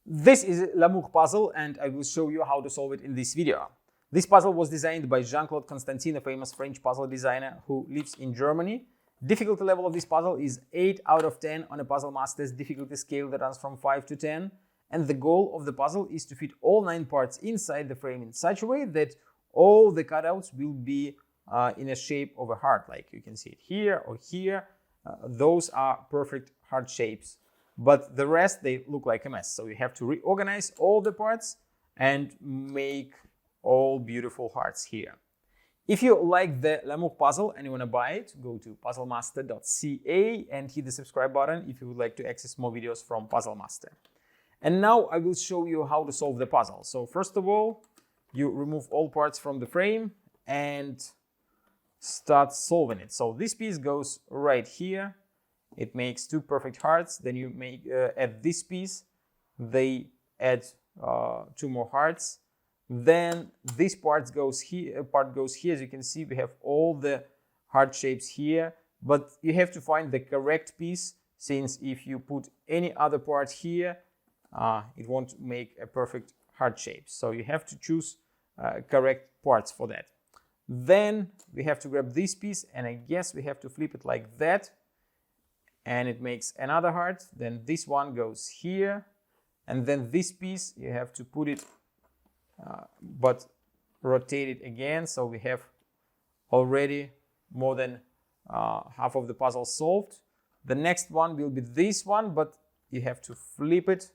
This is L'Amour puzzle, and I will show you how to solve it in this video. This puzzle was designed by Jean-Claude Constantin, a famous French puzzle designer who lives in Germany. Difficulty level of this puzzle is 8 out of 10 on a Puzzle Master's difficulty scale that runs from 5 to 10. And the goal of the puzzle is to fit all 9 parts inside the frame in such a way that all the cutouts will be in a shape of a heart, like you can see it here or here. Those are perfect heart shapes. But the rest, they look like a mess. So you have to reorganize all the parts and make all beautiful hearts here. If you like the L'Amour puzzle and you want to buy it, go to puzzlemaster.ca and hit the subscribe button if you would like to access more videos from Puzzle Master. And now I will show you how to solve the puzzle. So first of all, you remove all parts from the frame and start solving it. So this piece goes right here. It makes 2 perfect hearts. Then you add this piece. They add 2 more hearts. Then this part goes here. As you can see, we have all the heart shapes here. But you have to find the correct piece, since if you put any other part here, it won't make a perfect heart shape. So you have to choose correct parts for that. Then we have to grab this piece, and I guess we have to flip it like that. And it makes another heart. Then this one goes here. And then this piece, you have to put it, but rotate it again. So we have already more than half of the puzzle solved. The next one will be this one, but you have to flip it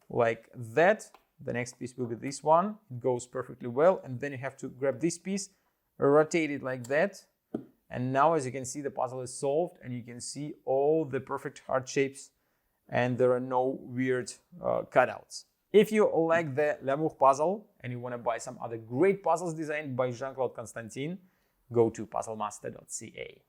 like that. The next piece will be this one. It goes perfectly well. And then you have to grab this piece, rotate it like that. And now, as you can see, the puzzle is solved, and you can see all the perfect heart shapes, and there are no weird cutouts. If you like the L'Amour puzzle and you want to buy some other great puzzles designed by Jean-Claude Constantin, go to puzzlemaster.ca.